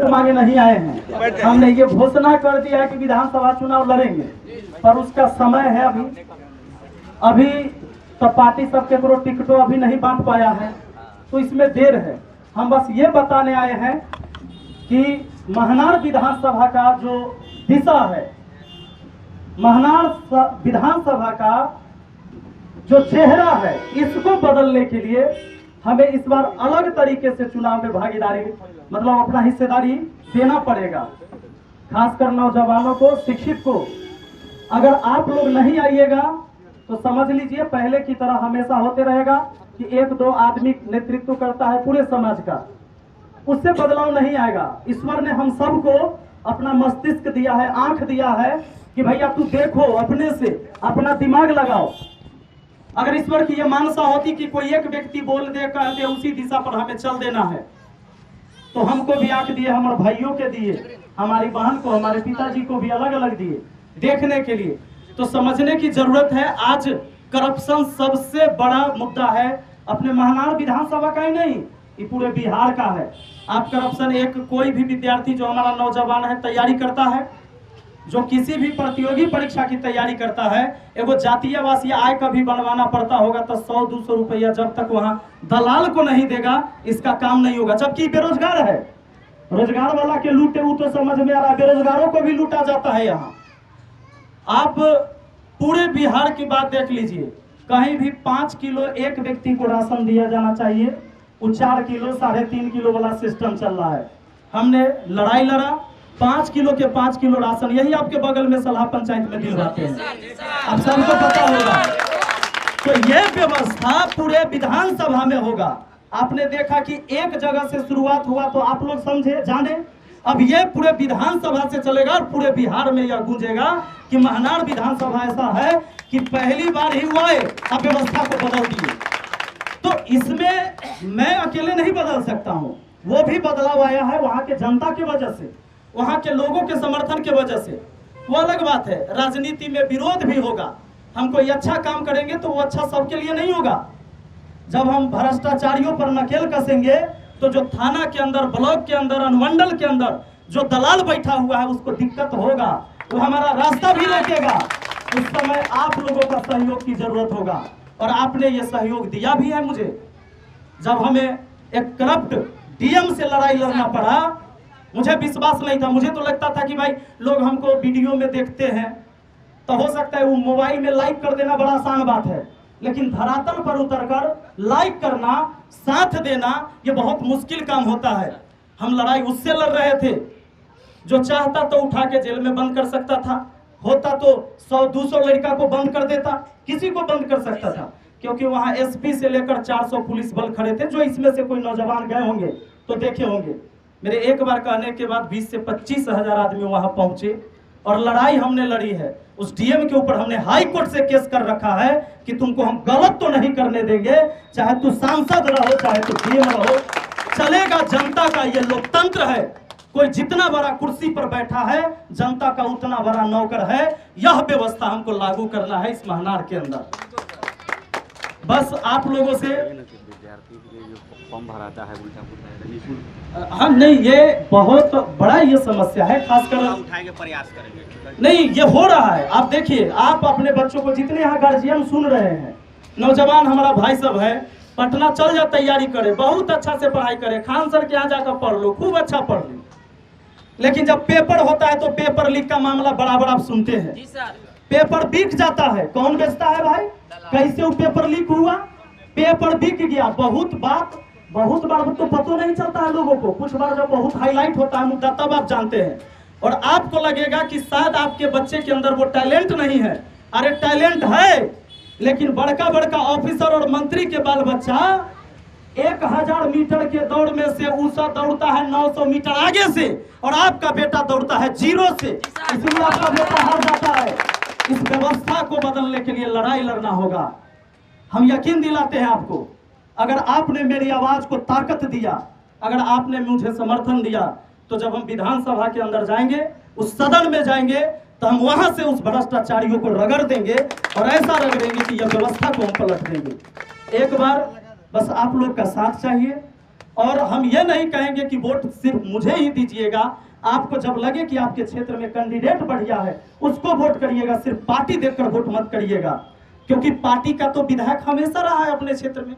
मांगे नहीं आए हैं। हमने ये घोषणा कर दिया है कि विधानसभा चुनाव लड़ेंगे, पर उसका समय है अभी तो पार्टी सब के टिकटों अभी नहीं बांट पाया है, तो इसमें देर है। हम बस ये बताने आए हैं कि महनार विधानसभा का जो दिशा है, महनार विधानसभा का जो चेहरा है, इसको बदलने के लिए हमें इस बार अलग तरीके से चुनाव में भागीदारी मतलब अपना हिस्सेदारी देना पड़ेगा, खासकर नौजवानों को, शिक्षित को। अगर आप लोग नहीं आइएगा तो समझ लीजिए पहले की तरह हमेशा होते रहेगा कि एक दो आदमी नेतृत्व करता है पूरे समाज का, उससे बदलाव नहीं आएगा। ईश्वर ने हम सबको अपना मस्तिष्क दिया है, आंख दिया है कि भैया तू देखो, अपने से अपना दिमाग लगाओ। अगर ईश्वर की यह मानसा होती कि कोई एक व्यक्ति बोल दे, कह दे, उसी दिशा पर हमें चल देना है, तो हमको भी आंख दिए, हमारे भाइयों के दिए, हमारी बहन को, हमारे पिताजी को भी अलग अलग दिए देखने के लिए। तो समझने की जरूरत है, आज करप्शन सबसे बड़ा मुद्दा है, अपने महनार विधानसभा का ही नहीं, ये पूरे बिहार का है। आप करप्शन, एक कोई भी विद्यार्थी जो हमारा नौजवान है तैयारी करता है, जो किसी भी प्रतियोगी परीक्षा की तैयारी करता है, एगो जातीय वासी आय का भी बनवाना पड़ता होगा तो 100-200 रुपया जब तक वहां दलाल को नहीं देगा इसका काम नहीं होगा। जबकि बेरोजगार है, रोजगार वाला के लूटे वो तो समझ में आ रहा है, बेरोजगारों को भी लूटा जाता है। यहाँ आप पूरे बिहार की बात देख लीजिए, कहीं भी 5 किलो एक व्यक्ति को राशन दिया जाना चाहिए, वो 4 किलो 3.5 किलो वाला सिस्टम चल रहा है। हमने लड़ाई लड़ा, 5 किलो के 5 किलो राशन, यही आपके बगल में सलाह पंचायत में दिलवाते हैं, अब सबको पता होगा। तो यह व्यवस्था पूरे विधानसभा में होगा। आपने देखा कि एक जगह से शुरुआत हुआ तो आप लोग समझे, जाने, अब यह पूरे विधानसभा से चलेगा और पूरे बिहार में यह गूंजेगा कि महनार विधानसभा ऐसा है कि पहली बार ही हुआ है आप व्यवस्था को बदल दिए। तो इसमें मैं अकेले नहीं बदल सकता हूं, वो भी बदलाव आया है वहां के जनता की वजह से, वहां के लोगों के समर्थन की वजह से। वो अलग बात है, राजनीति में विरोध भी होगा, हम कोई अच्छा काम करेंगे तो वो अच्छा सबके लिए नहीं होगा। जब हम भ्रष्टाचारियों पर नकेल कसेंगे तो जो थाना के अंदर, ब्लॉक के अंदर, अनुमंडल के अंदर जो दलाल बैठा हुआ है उसको दिक्कत होगा, वो हमारा रास्ता भी रोकेगा। उस समय आप लोगों का सहयोग की जरूरत होगा और आपने ये सहयोग दिया भी है मुझे। जब हमें एक करप्ट डीएम से लड़ाई लड़ना पड़ा, मुझे विश्वास नहीं था, मुझे तो लगता था कि भाई लोग हमको वीडियो में देखते हैं तो हो सकता है वो मोबाइल में लाइक कर देना बड़ा आसान बात है, लेकिन धरातल पर उतरकर लाइक करना, साथ देना, ये बहुत मुश्किल काम होता है। हम लड़ाई उससे लड़ रहे थे जो चाहता तो उठा के जेल में बंद कर सकता था, होता तो 100-200 लड़का को बंद कर देता, किसी को बंद कर सकता था, क्योंकि वहां एसपी से लेकर 400 पुलिस बल खड़े थे। जो इसमें से कोई नौजवान गए होंगे तो देखे होंगे, मेरे एक बार कहने के बाद 20 से 25 हजार आदमी वहां पहुंचे और लड़ाई हमने लड़ी है। उस डीएम के ऊपर हमने हाई कोर्ट से केस कर रखा है कि तुमको हम गलत तो नहीं करने देंगे, चाहे तू सांसद रहो चाहे तू डीएम रहो, चलेगा। जनता का ये लोकतंत्र है, कोई जितना बड़ा कुर्सी पर बैठा है जनता का उतना बड़ा नौकर है। यह व्यवस्था हमको लागू करना है इस महनार के अंदर। बस आप लोगों से फॉर्म भराता है हाँ, नहीं ये बहुत बड़ा ये समस्या है, खासकर उठाए के प्रयास करेंगे। नहीं ये हो रहा है। आप देखिए, आप अपने बच्चों को, जितने यहाँ गार्जियन सुन रहे हैं, नौजवान हमारा भाई सब है, पटना चल जा, तैयारी करे, बहुत अच्छा से पढ़ाई करे, खान सर के यहाँ जाकर पढ़ लो, खूब अच्छा पढ़ लो। लेकिन जब पेपर होता है तो पेपर लीक का मामला बराबर आप सुनते हैं, पेपर बिक जाता है, कौन बेचता है भाई, कैसे वो पेपर लीक हुआ, पेपर बिक गया। बहुत बार तो पता नहीं चलता है लोगों को, कुछ बार जब बहुत हाईलाइट होता है मुद्दा तब आप जानते हैं, और आपको लगेगा कि शायद आपके बच्चे के अंदर वो टैलेंट नहीं है। अरे टैलेंट है, लेकिन बड़का बड़का ऑफिसर और मंत्री के बाल बच्चा 1000 मीटर के दौड़ में से ऊषा दौड़ता है 900 मीटर आगे से, और आपका बेटा दौड़ता है 0 से, इसलिए आपका बेटा हार जाता है। इस व्यवस्था को बदलने के लिए लड़ाई लड़ना होगा। हम यकीन दिलाते हैं आपको, अगर आपने मेरी आवाज को ताकत दिया, अगर आपने मुझे समर्थन दिया, तो जब हम विधानसभा के अंदर जाएंगे, उस सदन में जाएंगे, तो हम वहां से उस भ्रष्टाचारियों को रगड़ देंगे और ऐसा रगड़ेंगे कि यह व्यवस्था को हम पलट देंगे। एक बार बस आप लोग का साथ चाहिए और हम ये नहीं कहेंगे कि वोट सिर्फ मुझे ही दीजिएगा। आपको जब लगे कि आपके क्षेत्र में कैंडिडेट बढ़िया है उसको वोट करिएगा, सिर्फ पार्टी देखकर वोट मत करिएगा, क्योंकि पार्टी का तो विधायक हमेशा रहा है अपने क्षेत्र में,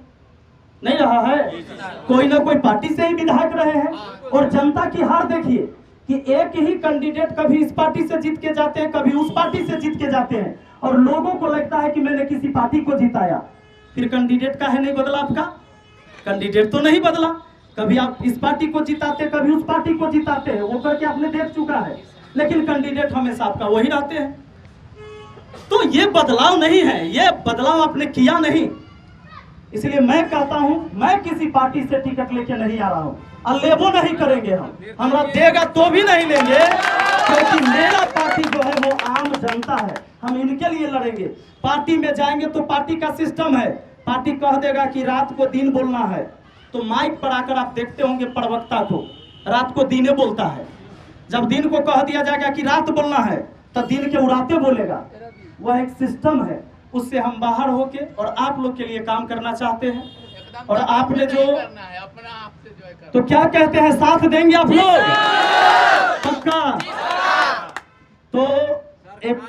नहीं रहा है? कोई ना कोई पार्टी से ही विधायक रहे हैं। और जनता की हार देखिए कि एक ही कैंडिडेट कभी इस पार्टी से जीत के जाते हैं, कभी उस पार्टी से जीत के जाते हैं, और लोगों को लगता है कि मैंने किसी पार्टी को जिताया। फिर कैंडिडेट का है नहीं बदला, आपका कैंडिडेट तो नहीं बदला। कभी आप इस पार्टी को जिताते, कभी उस पार्टी को जिताते हैं, वो करके आपने देख चुका है, लेकिन कैंडिडेट हमेशा आपका वही रहते हैं। तो ये बदलाव नहीं है, ये बदलाव आपने किया नहीं। इसलिए मैं कहता हूं, मैं किसी पार्टी से टिकट लेके नहीं आ रहा हूं, अलेबो नहीं करेंगे हम, हमरा देगा तो भी नहीं लेंगे, क्योंकि मेरा पार्टी जो है वो आम जनता है, हम इनके लिए लड़ेंगे। पार्टी में जाएंगे तो पार्टी का सिस्टम है, पार्टी कह देगा कि रात को दिन बोलना है, तो माइक पर आकर आप देखते होंगे प्रवक्ता को रात को दिने बोलता है। जब दिन को कह दिया जाएगा कि रात बोलना है तो दिन के उड़ाते बोलेगा। वह एक सिस्टम है, उससे हम बाहर होके और आप लोग के लिए काम करना चाहते हैं। और आपने जो तो क्या कहते हैं, साथ देंगे आप लोग पक्का? तो एक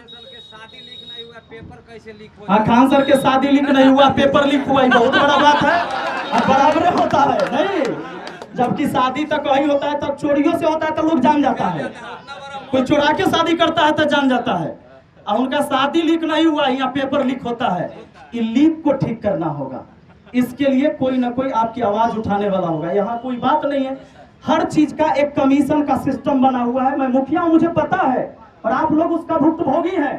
पेपर कैसे लीक हो? हाँ, खान सर के शादी लीक नहीं हुआ, पेपर लीक हुआ, बहुत बड़ा बात है। अब बराबर होता है नहीं, जबकि शादी तक वही होता है, तब चोरियों से होता है तो लोग जान जाता है, कोई चुरा के शादी करता है तो जान जाता है। और उनका शादी लीक नहीं हुआ, यहाँ पेपर लीक होता है। ये लीक को ठीक करना होगा, इसके लिए कोई ना कोई आपकी आवाज उठाने वाला होगा। यहाँ कोई बात नहीं है, हर चीज का एक कमीशन का सिस्टम बना हुआ है। मैं मुखिया हूं, मुझे पता है, और आप लोग उसका भुक्तभोगी हैं।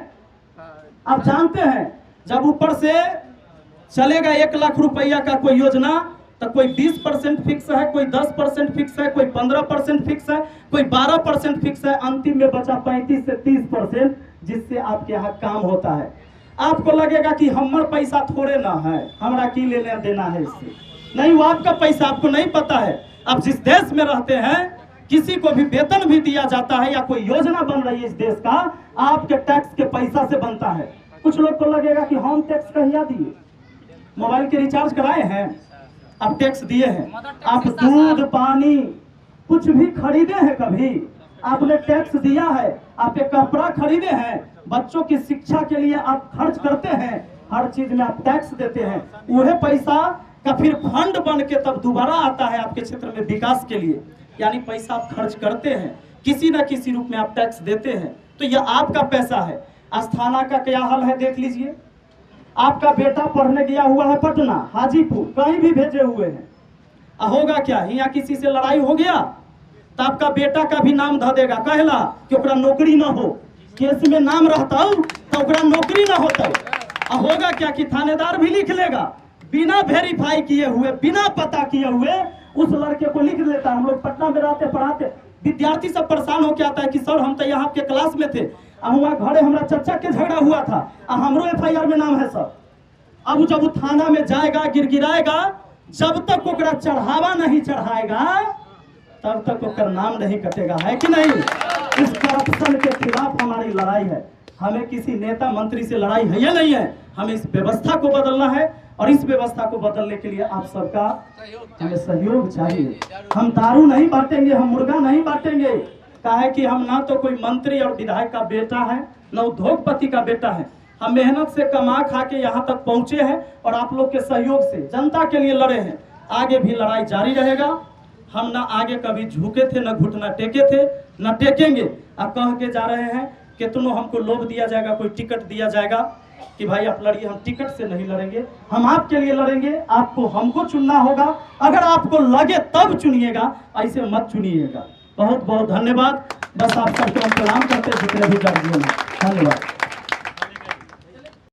आप जानते हैं, जब ऊपर से चलेगा 1 लाख रुपया का कोई योजना, तो कोई 20% फिक्स है, कोई 10% फिक्स है, कोई 15% फिक्स है, कोई 12% फिक्स है, अंतिम में बचा 35 से 30%, जिससे आपके यहाँ काम होता है। आपको लगेगा कि हमारा पैसा थोड़े ना है, हमारा की लेना देना है इससे, नहीं, वो आपका पैसा, आपको नहीं पता है। अब जिस देश में रहते हैं, किसी को भी वेतन भी दिया जाता है या कोई योजना बन रही है इस देश का, आपके टैक्स के पैसा से बनता है। कुछ लोग को लगेगा कि हम टैक्स कहिया दिए, मोबाइल के रिचार्ज कराए हैं, आप टैक्स दिए हैं, आप दूध पानी कुछ भी खरीदे हैं कभी, आपने टैक्स दिया है, आप एक कपड़ा खरीदे हैं, बच्चों की शिक्षा के लिए आप खर्च करते हैं, हर चीज में आप टैक्स देते हैं। वह पैसा का फिर फंड बन के तब दोबारा आता है आपके क्षेत्र में विकास के लिए, यानी पैसा आप खर्च करते हैं, किसी न किसी रूप में आप टैक्स देते हैं, तो यह आपका पैसा है। अस्थाना का क्या हाल है देख लीजिए, आपका बेटा पढ़ने गया हुआ है पटना, हाजीपुर, कहीं भी भेजे हुए हैं, होगा क्या, यहाँ किसी से लड़ाई हो गया तो आपका बेटा का भी नाम ध देगा, कहला कि ओकरा नौकरी न हो, केस में नाम रहता तो ओकरा नौकरी न होता। होगा क्या कि थानेदार भी लिख लेगा, बिना वेरीफाई किए हुए, बिना पता किए हुए उस लड़के को लिख लेता। हम लोग पटना में रहते पढ़ाते, विद्यार्थी सब परेशान होके आता है कि सर हम तो यहाँ आपके क्लास में थे, वहाँ घरे हमारा चचा के झगड़ा हुआ था, हमरो FIR में नाम है सर। अब जब वो थाना में जाएगा, गिड़गिड़ाएगा, जब तक ओकरा चढ़ावा नहीं चढ़ाएगा तब तक ओकर नाम नहीं कटेगा, है कि नहीं? इस करप्शन के खिलाफ हमारी लड़ाई है। हमें किसी नेता मंत्री से लड़ाई है या नहीं है, हमें इस व्यवस्था को बदलना है, और इस व्यवस्था को बदलने के लिए आप सबका हमें सहयोग चाहिए। हम दारू नहीं बांटेंगे, हम मुर्गा नहीं बांटेंगे, काहे कि हम ना तो कोई मंत्री और विधायक का बेटा है, न उद्योगपति का बेटा है। हम मेहनत से कमा खा के यहाँ तक पहुँचे हैं, और आप लोग के सहयोग से जनता के लिए लड़े हैं। आगे भी लड़ाई जारी रहेगा। हम ना आगे कभी झुके थे, न घुटना टेके थे, न टेकेंगे। अब कह के जा रहे हैं कितनों हमको लोभ दिया जाएगा, कोई टिकट दिया जाएगा कि भाई आप लड़िए, हम टिकट से नहीं लड़ेंगे, हम आपके लिए लड़ेंगे। आपको हमको चुनना होगा, अगर आपको लगे तब चुनिएगा, ऐसे मत चुनिएगा। बहुत बहुत धन्यवाद। बस आप सबको हम प्रणाम करते हैं जितने भी जज हैं, धन्यवाद।